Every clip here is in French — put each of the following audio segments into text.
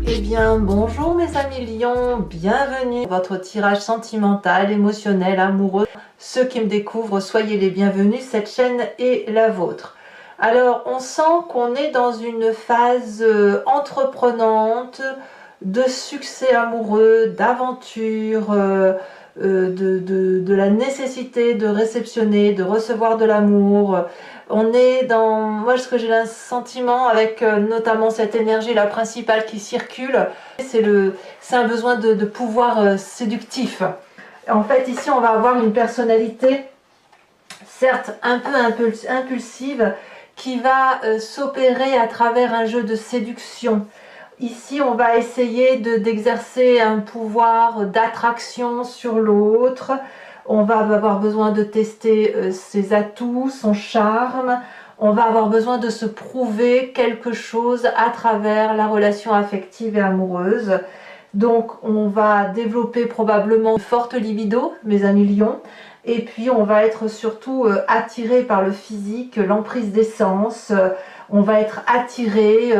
Eh bien, bonjour mes amis lions, bienvenue dans votre tirage sentimental, émotionnel, amoureux. Ceux qui me découvrent, soyez les bienvenus, cette chaîne est la vôtre. Alors, on sent qu'on est dans une phase entreprenante, de succès amoureux, d'aventure, de la nécessité de réceptionner, de recevoir de l'amour. On est dans, moi ce que j'ai un sentiment avec notamment cette énergie la principale qui circule, c'est un besoin de pouvoir séductif. En fait ici on va avoir une personnalité certes un peu impulsive qui va s'opérer à travers un jeu de séduction. Ici, on va essayer d'exercer un pouvoir d'attraction sur l'autre. On va avoir besoin de tester ses atouts, son charme. On va avoir besoin de se prouver quelque chose à travers la relation affective et amoureuse. Donc, on va développer probablement une forte libido, mes amis lions. Et puis, on va être surtout attiré par le physique, l'emprise des sens. On va être attiré,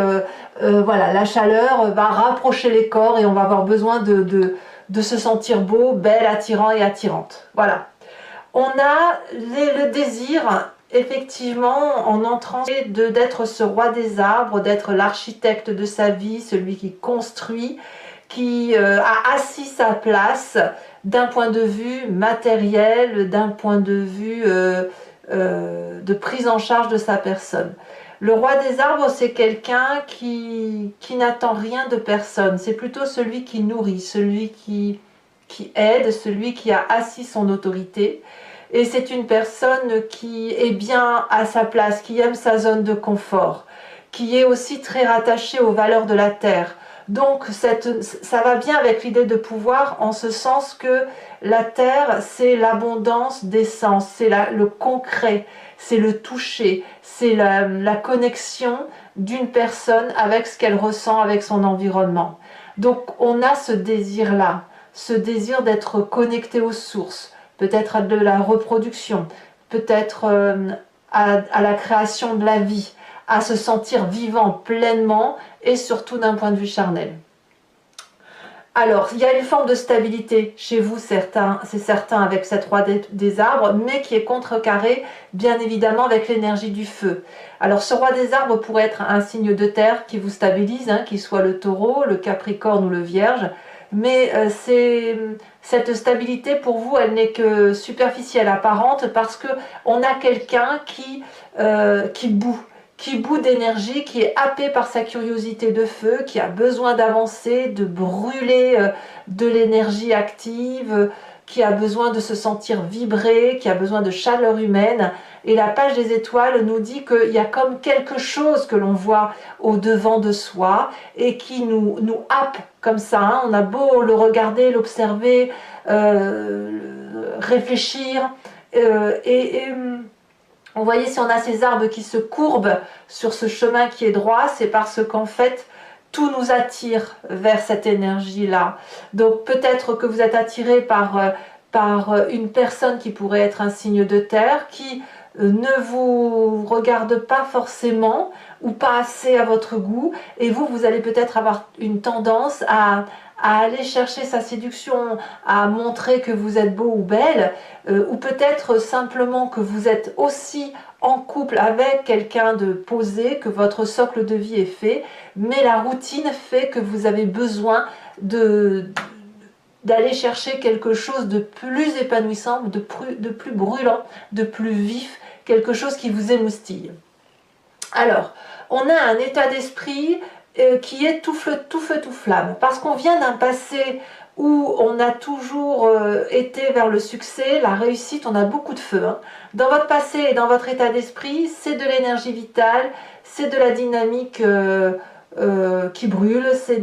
voilà, la chaleur va rapprocher les corps et on va avoir besoin de se sentir beau, belle, attirant et attirante. Voilà. On a le désir, effectivement, en entrant, d'être ce roi des arbres, d'être l'architecte de sa vie, celui qui construit, qui a assis sa place d'un point de vue matériel, d'un point de vue de prise en charge de sa personne. Le roi des arbres, c'est quelqu'un qui n'attend rien de personne. C'est plutôt celui qui nourrit, celui qui aide, celui qui a assis son autorité. Et c'est une personne qui est bien à sa place, qui aime sa zone de confort, qui est aussi très rattachée aux valeurs de la terre. Donc ça va bien avec l'idée de pouvoir en ce sens que la terre, c'est l'abondance d'essence, c'est le concret, c'est le toucher, c'est la connexion d'une personne avec ce qu'elle ressent, avec son environnement. Donc on a ce désir-là, ce désir d'être connecté aux sources, peut-être à de la reproduction, peut-être à la création de la vie, à se sentir vivant pleinement et surtout d'un point de vue charnel. Alors, il y a une forme de stabilité chez vous, c'est certain, avec cette roi des arbres, mais qui est contrecarrée, bien évidemment, avec l'énergie du feu. Alors, ce roi des arbres pourrait être un signe de terre qui vous stabilise, hein, qu'il soit le taureau, le capricorne ou le vierge, mais cette stabilité, pour vous, elle n'est que superficielle, apparente, parce qu'on a quelqu'un qui bout d'énergie, qui est happé par sa curiosité de feu, qui a besoin d'avancer, de brûler de l'énergie active, qui a besoin de se sentir vibrer, qui a besoin de chaleur humaine. Et la page des étoiles nous dit qu'il y a comme quelque chose que l'on voit au devant de soi et qui nous happe comme ça. Hein. On a beau le regarder, l'observer, réfléchir vous voyez, si on a ces arbres qui se courbent sur ce chemin qui est droit, c'est parce qu'en fait, tout nous attire vers cette énergie-là. Donc peut-être que vous êtes attiré par une personne qui pourrait être un signe de terre, qui ne vous regarde pas forcément ou pas assez à votre goût, et vous allez peut-être avoir une tendance à aller chercher sa séduction, à montrer que vous êtes beau ou belle, ou peut-être simplement que vous êtes aussi en couple avec quelqu'un de posé, que votre socle de vie est fait, mais la routine fait que vous avez besoin d'aller chercher quelque chose de plus épanouissant, de plus brûlant, de plus vif, quelque chose qui vous émoustille. Alors, on a un état d'esprit qui est tout feu, tout flamme, parce qu'on vient d'un passé où on a toujours été vers le succès, la réussite, on a beaucoup de feu. Hein. Dans votre passé et dans votre état d'esprit, c'est de l'énergie vitale, c'est de la dynamique qui brûle, c'est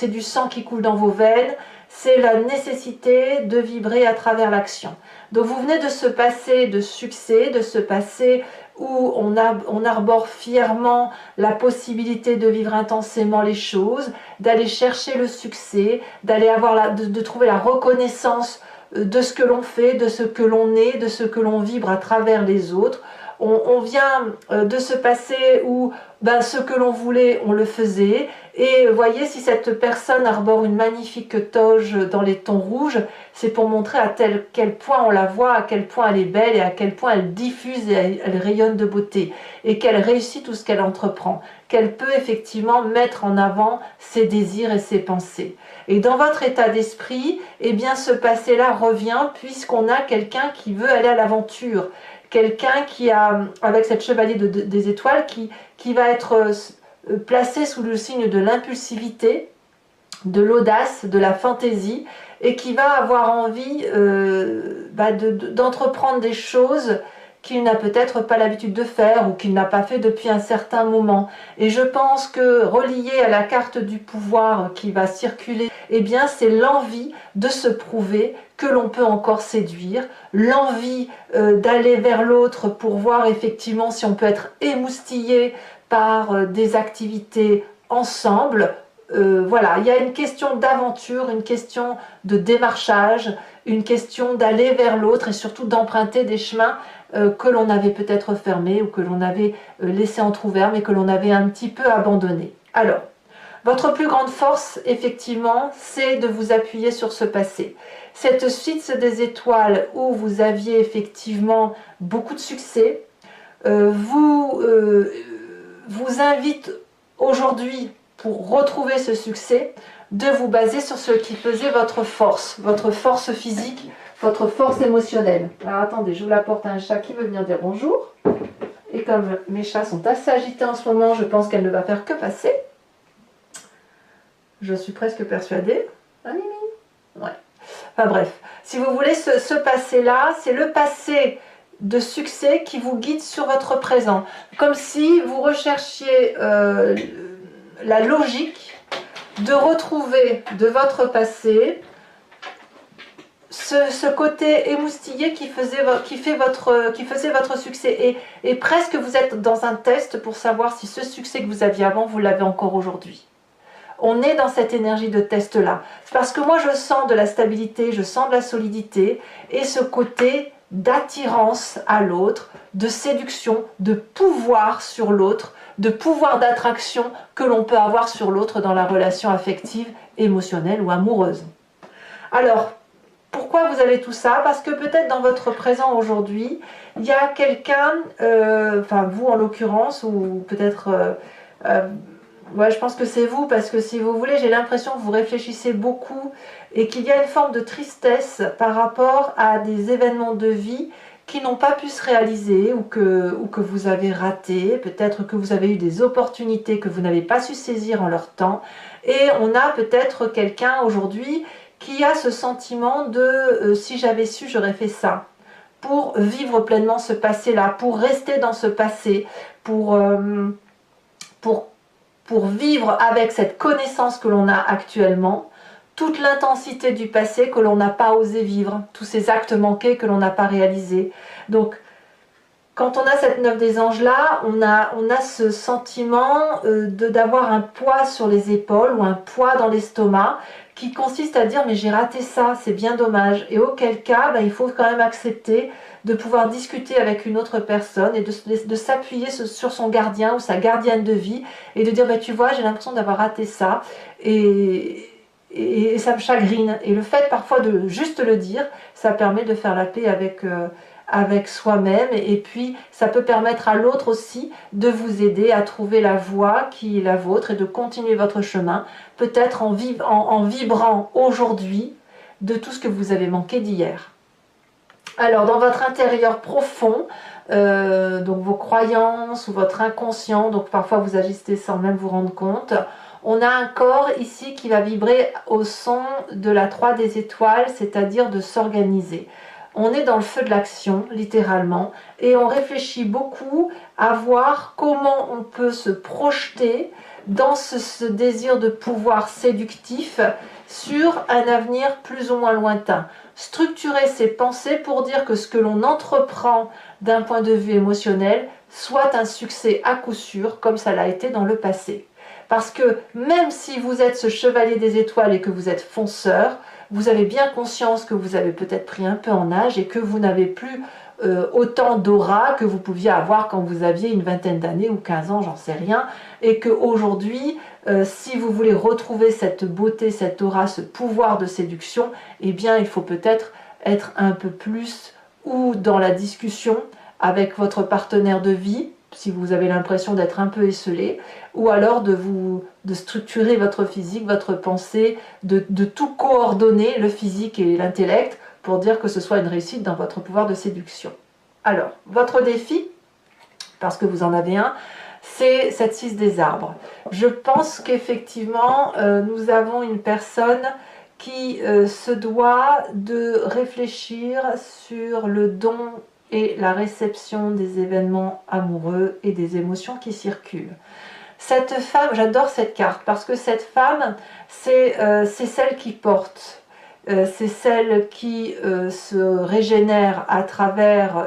du sang qui coule dans vos veines, c'est la nécessité de vibrer à travers l'action. Donc vous venez de ce passé de succès, de ce passé où on arbore fièrement la possibilité de vivre intensément les choses, d'aller chercher le succès, d'aller de trouver la reconnaissance de ce que l'on fait, de ce que l'on est, de ce que l'on vibre à travers les autres. On vient de ce passé où ben, ce que l'on voulait, on le faisait. Et voyez, si cette personne arbore une magnifique toge dans les tons rouges, c'est pour montrer à quel point on la voit, à quel point elle est belle et à quel point elle diffuse et elle rayonne de beauté. Et qu'elle réussit tout ce qu'elle entreprend. Qu'elle peut effectivement mettre en avant ses désirs et ses pensées. Et dans votre état d'esprit, eh bien ce passé-là revient puisqu'on a quelqu'un qui veut aller à l'aventure. Quelqu'un qui a, avec cette chevalier des étoiles, qui va être placé sous le signe de l'impulsivité, de l'audace, de la fantaisie, et qui va avoir envie d'entreprendre des choses qu'il n'a peut-être pas l'habitude de faire ou qu'il n'a pas fait depuis un certain moment. Et je pense que relié à la carte du pouvoir qui va circuler, eh bien c'est l'envie de se prouver que l'on peut encore séduire, l'envie d'aller vers l'autre pour voir effectivement si on peut être émoustillé par des activités ensemble. Voilà, il y a une question d'aventure, une question de démarchage, une question d'aller vers l'autre et surtout d'emprunter des chemins que l'on avait peut-être fermés ou que l'on avait laissés entrouverts mais que l'on avait un petit peu abandonnés. Alors, votre plus grande force, effectivement, c'est de vous appuyer sur ce passé. Cette suite des étoiles où vous aviez effectivement beaucoup de succès, vous invite aujourd'hui, pour retrouver ce succès, de vous baser sur ce qui faisait votre force physique, votre force émotionnelle. Alors attendez, j'ouvre la porte à un chat qui veut venir dire bonjour. Et comme mes chats sont assez agités en ce moment, je pense qu'elle ne va faire que passer. Je suis presque persuadée. Ah, Mimi. Ouais. Enfin bref, si vous voulez, ce passé-là, c'est le passé de succès qui vous guide sur votre présent. Comme si vous recherchiez la logique de retrouver de votre passé ce côté émoustillé qui faisait votre succès. Et presque vous êtes dans un test pour savoir si ce succès que vous aviez avant, vous l'avez encore aujourd'hui. On est dans cette énergie de test-là. C'est parce que moi, je sens de la stabilité, je sens de la solidité et ce côté d'attirance à l'autre, de séduction, de pouvoir sur l'autre, de pouvoir d'attraction que l'on peut avoir sur l'autre dans la relation affective, émotionnelle ou amoureuse. Alors, pourquoi vous avez tout ça? Parce que peut-être dans votre présent aujourd'hui, il y a quelqu'un, enfin vous en l'occurrence, ou peut-être... ouais, je pense que c'est vous, parce que si vous voulez, j'ai l'impression que vous réfléchissez beaucoup et qu'il y a une forme de tristesse par rapport à des événements de vie qui n'ont pas pu se réaliser ou que vous avez raté, peut-être que vous avez eu des opportunités que vous n'avez pas su saisir en leur temps. Et on a peut-être quelqu'un aujourd'hui qui a ce sentiment de si j'avais su, j'aurais fait ça. Pour vivre pleinement ce passé-là, pour rester dans ce passé, pour vivre avec cette connaissance que l'on a actuellement, toute l'intensité du passé que l'on n'a pas osé vivre, tous ces actes manqués que l'on n'a pas réalisés. Donc, quand on a cette 9 des anges là, on a ce sentiment d'avoir un poids sur les épaules ou un poids dans l'estomac qui consiste à dire mais j'ai raté ça, c'est bien dommage. Et auquel cas, il faut quand même accepter de pouvoir discuter avec une autre personne et de s'appuyer sur son gardien ou sa gardienne de vie et de dire tu vois, j'ai l'impression d'avoir raté ça et ça me chagrine. Et le fait parfois de juste le dire, ça permet de faire la paix avec soi-même et puis ça peut permettre à l'autre aussi de vous aider à trouver la voie qui est la vôtre et de continuer votre chemin, peut-être en vibrant aujourd'hui de tout ce que vous avez manqué d'hier. Alors dans votre intérieur profond, donc vos croyances ou votre inconscient, donc parfois vous agissez sans même vous rendre compte, on a un corps ici qui va vibrer au son de la 3 des étoiles, c'est-à-dire de s'organiser. On est dans le feu de l'action, littéralement, et on réfléchit beaucoup à voir comment on peut se projeter dans ce désir de pouvoir séductif sur un avenir plus ou moins lointain. Structurer ses pensées pour dire que ce que l'on entreprend d'un point de vue émotionnel soit un succès à coup sûr, comme ça l'a été dans le passé. Parce que même si vous êtes ce chevalier des étoiles et que vous êtes fonceur, vous avez bien conscience que vous avez peut-être pris un peu en âge et que vous n'avez plus autant d'aura que vous pouviez avoir quand vous aviez une vingtaine d'années ou 15 ans, j'en sais rien, et qu'aujourd'hui, si vous voulez retrouver cette beauté, cette aura, ce pouvoir de séduction, eh bien il faut peut-être être un peu plus ou dans la discussion avec votre partenaire de vie, si vous avez l'impression d'être un peu esselé, ou alors de structurer votre physique, votre pensée, de tout coordonner, le physique et l'intellect, pour dire que ce soit une réussite dans votre pouvoir de séduction. Alors, votre défi, parce que vous en avez un, c'est cette 6 des arbres. Je pense qu'effectivement, nous avons une personne qui se doit de réfléchir sur le don et la réception des événements amoureux et des émotions qui circulent. Cette femme, j'adore cette carte, parce que cette femme, c'est celle qui porte. C'est celle qui se régénère à travers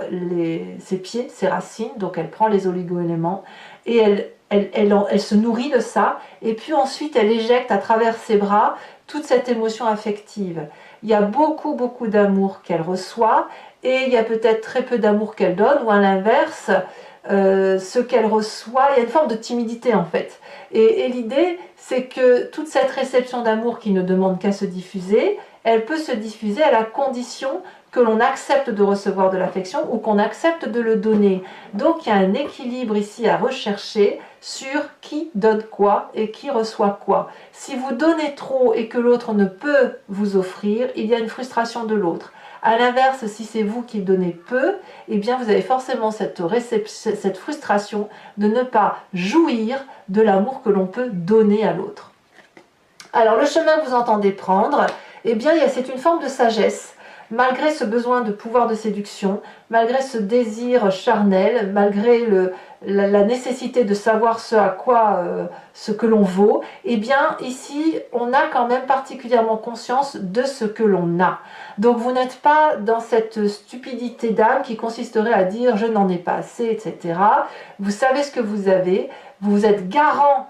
ses pieds, ses racines, donc elle prend les oligo-éléments et elle se nourrit de ça, et puis ensuite elle éjecte à travers ses bras toute cette émotion affective. Il y a beaucoup d'amour qu'elle reçoit, et il y a peut-être très peu d'amour qu'elle donne, ou à l'inverse, ce qu'elle reçoit, il y a une forme de timidité en fait. Et l'idée, c'est que toute cette réception d'amour qui ne demande qu'à se diffuser, elle peut se diffuser à la condition que l'on accepte de recevoir de l'affection ou qu'on accepte de le donner. Donc il y a un équilibre ici à rechercher sur qui donne quoi et qui reçoit quoi. Si vous donnez trop et que l'autre ne peut vous offrir, il y a une frustration de l'autre. A l'inverse, si c'est vous qui donnez peu, eh bien vous avez forcément cette frustration de ne pas jouir de l'amour que l'on peut donner à l'autre. Alors le chemin que vous entendez prendre, eh bien c'est une forme de sagesse. Malgré ce besoin de pouvoir de séduction, malgré ce désir charnel, malgré la nécessité de savoir ce que l'on vaut, eh bien ici on a quand même particulièrement conscience de ce que l'on a. Donc vous n'êtes pas dans cette stupidité d'âme qui consisterait à dire je n'en ai pas assez, etc. Vous savez ce que vous avez, vous êtes garant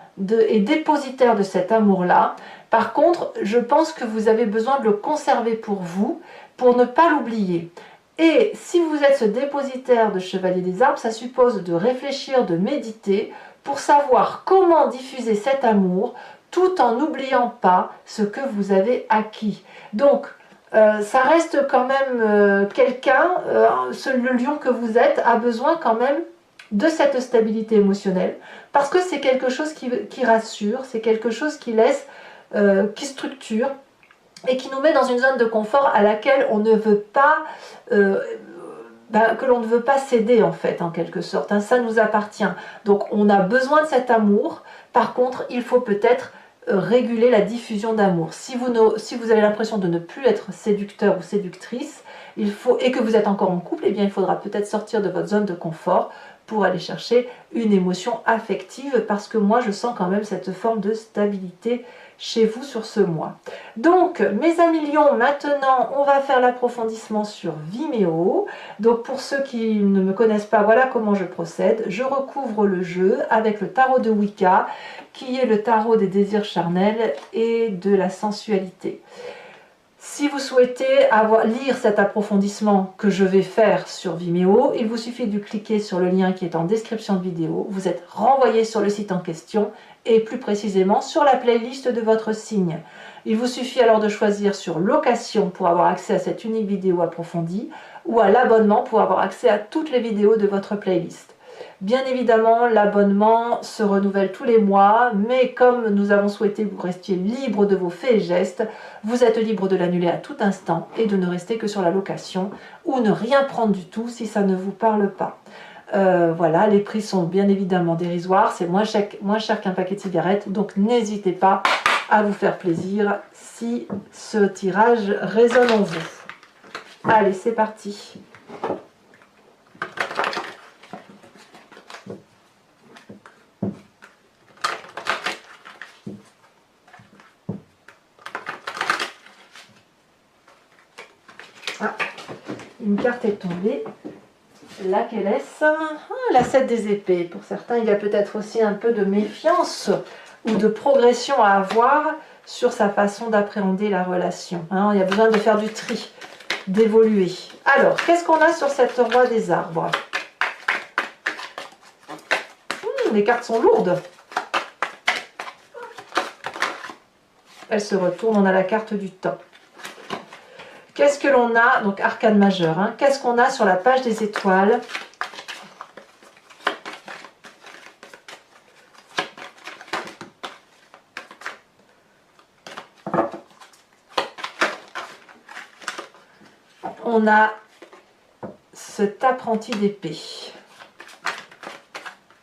et dépositaire de cet amour-là. Par contre, je pense que vous avez besoin de le conserver pour vous, pour ne pas l'oublier. Et si vous êtes ce dépositaire de Chevalier des Arbres, ça suppose de réfléchir, de méditer, pour savoir comment diffuser cet amour, tout en n'oubliant pas ce que vous avez acquis. Donc, ça reste quand même quelqu'un, le lion que vous êtes, a besoin quand même de cette stabilité émotionnelle, parce que c'est quelque chose qui rassure, c'est quelque chose qui laisse, qui structure, et qui nous met dans une zone de confort à laquelle on ne veut pas, que l'on ne veut pas céder en fait, en quelque sorte, hein, ça nous appartient. Donc on a besoin de cet amour, par contre il faut peut-être réguler la diffusion d'amour. Si vous avez l'impression de ne plus être séducteur ou séductrice, et que vous êtes encore en couple, eh bien il faudra peut-être sortir de votre zone de confort pour aller chercher une émotion affective, parce que moi je sens quand même cette forme de stabilité chez vous sur ce mois. Donc mes amis lions, maintenant on va faire l'approfondissement sur Vimeo. Donc pour ceux qui ne me connaissent pas, voilà comment je procède. Je recouvre le jeu avec le tarot de Wicca, qui est le tarot des désirs charnels et de la sensualité. Si vous souhaitez lire cet approfondissement que je vais faire sur Vimeo, il vous suffit de cliquer sur le lien qui est en description de vidéo. Vous êtes renvoyé sur le site en question et plus précisément sur la playlist de votre signe. Il vous suffit alors de choisir sur location pour avoir accès à cette unique vidéo approfondie, ou à l'abonnement pour avoir accès à toutes les vidéos de votre playlist. Bien évidemment, l'abonnement se renouvelle tous les mois, mais comme nous avons souhaité que vous restiez libre de vos faits et gestes, vous êtes libre de l'annuler à tout instant et de ne rester que sur la location, ou ne rien prendre du tout si ça ne vous parle pas. Voilà, les prix sont bien évidemment dérisoires, c'est moins cher qu'un paquet de cigarettes, donc n'hésitez pas à vous faire plaisir si ce tirage résonne en vous. Allez, c'est parti. Ah, une carte est tombée. Laquelle est-ce? La 7 des épées. Pour certains, il y a peut-être aussi un peu de méfiance ou de progression à avoir sur sa façon d'appréhender la relation. Il y a besoin de faire du tri. d'évoluer. Alors, qu'est-ce qu'on a sur cette roi des arbres? Les cartes sont lourdes. Elle se retourne, on a la carte du temps. Qu'est-ce que l'on a? Donc arcane majeur. Hein. Qu'est-ce qu'on a sur la page des étoiles? On a cet apprenti d'épée.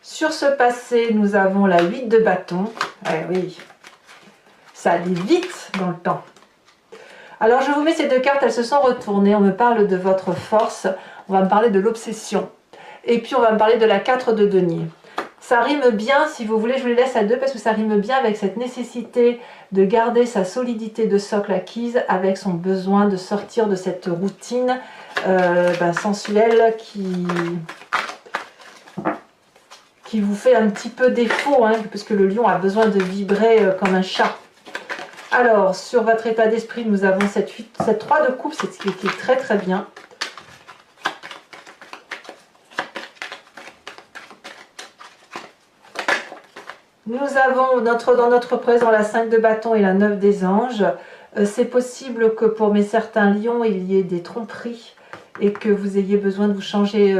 Sur ce passé, nous avons la 8 de bâton. Eh oui, ça allait vite dans le temps. Alors, je vous mets ces deux cartes, elles se sont retournées. On me parle de votre force, on va me parler de l'obsession. Et puis, on va me parler de la 4 de denier. Ça rime bien, si vous voulez, je vous les laisse à deux parce que ça rime bien avec cette nécessité de garder sa solidité de socle acquise avec son besoin de sortir de cette routine sensuelle qui vous fait un petit peu défaut, hein, parce que le lion a besoin de vibrer comme un chat. Alors, sur votre état d'esprit, nous avons cette 3 de coupe, c'est ce qui est très très bien. Nous avons dans notre présent la 5 de bâton et la 9 des anges. C'est possible que pour certains lions, il y ait des tromperies et que vous ayez besoin de vous changer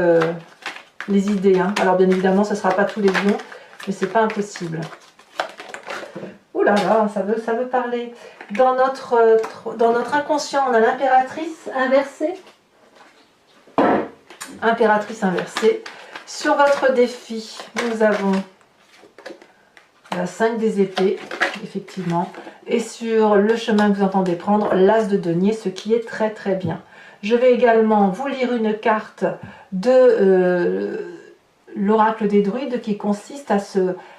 les idées. Hein. Alors bien évidemment, ce ne sera pas tous les lions, mais c'est pas impossible. Ouh là là, ça veut parler. Dans notre inconscient, on a l'impératrice inversée. Impératrice inversée. Sur votre défi, nous avons la 5 des épées, effectivement. Et sur le chemin que vous entendez prendre, l'as de denier, ce qui est très très bien. Je vais également vous lire une carte de l'oracle des druides qui consiste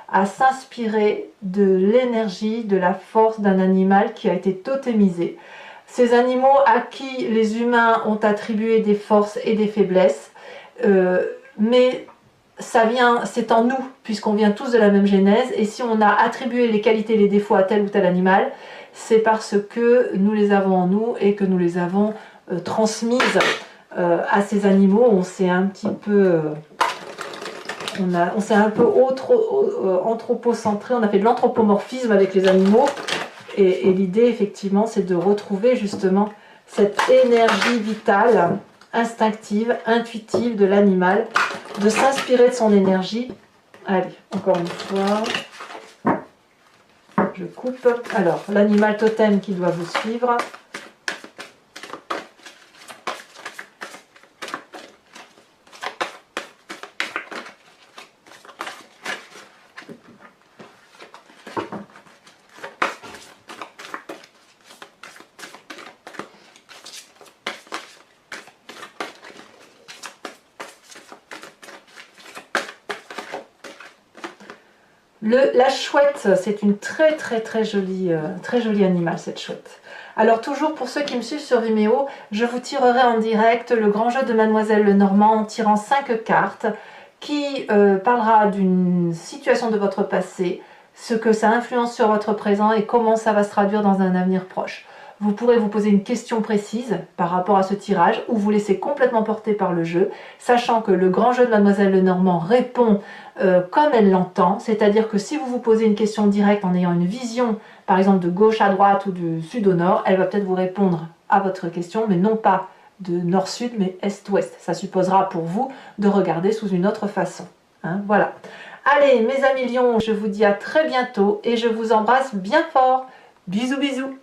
à s'inspirer de l'énergie, de la force d'un animal qui a été totémisé. Ces animaux à qui les humains ont attribué des forces et des faiblesses, mais ça vient, c'est en nous, puisqu'on vient tous de la même genèse, et si on a attribué les qualités et les défauts à tel ou tel animal, c'est parce que nous les avons en nous et que nous les avons transmises à ces animaux. On s'est un petit peu... on s'est un peu anthropocentré, on a fait de l'anthropomorphisme avec les animaux, et l'idée effectivement c'est de retrouver justement cette énergie vitale, instinctive, intuitive de l'animal, de s'inspirer de son énergie. Allez, encore une fois, je coupe. Alors, l'animal totem qui doit vous suivre. La chouette, c'est une très jolie animal, cette chouette. Alors toujours pour ceux qui me suivent sur Vimeo, je vous tirerai en direct le grand jeu de Mademoiselle Lenormand en tirant 5 cartes qui parlera d'une situation de votre passé, ce que ça influence sur votre présent et comment ça va se traduire dans un avenir proche. Vous pourrez vous poser une question précise par rapport à ce tirage ou vous laisser complètement porter par le jeu, sachant que le grand jeu de Mademoiselle Lenormand répond comme elle l'entend, c'est-à-dire que si vous vous posez une question directe en ayant une vision, par exemple de gauche à droite ou du sud au nord, elle va peut-être vous répondre à votre question, mais non pas de nord-sud, mais est-ouest. Ça supposera pour vous de regarder sous une autre façon. Hein, voilà. Allez, mes amis lions, je vous dis à très bientôt et je vous embrasse bien fort. Bisous, bisous.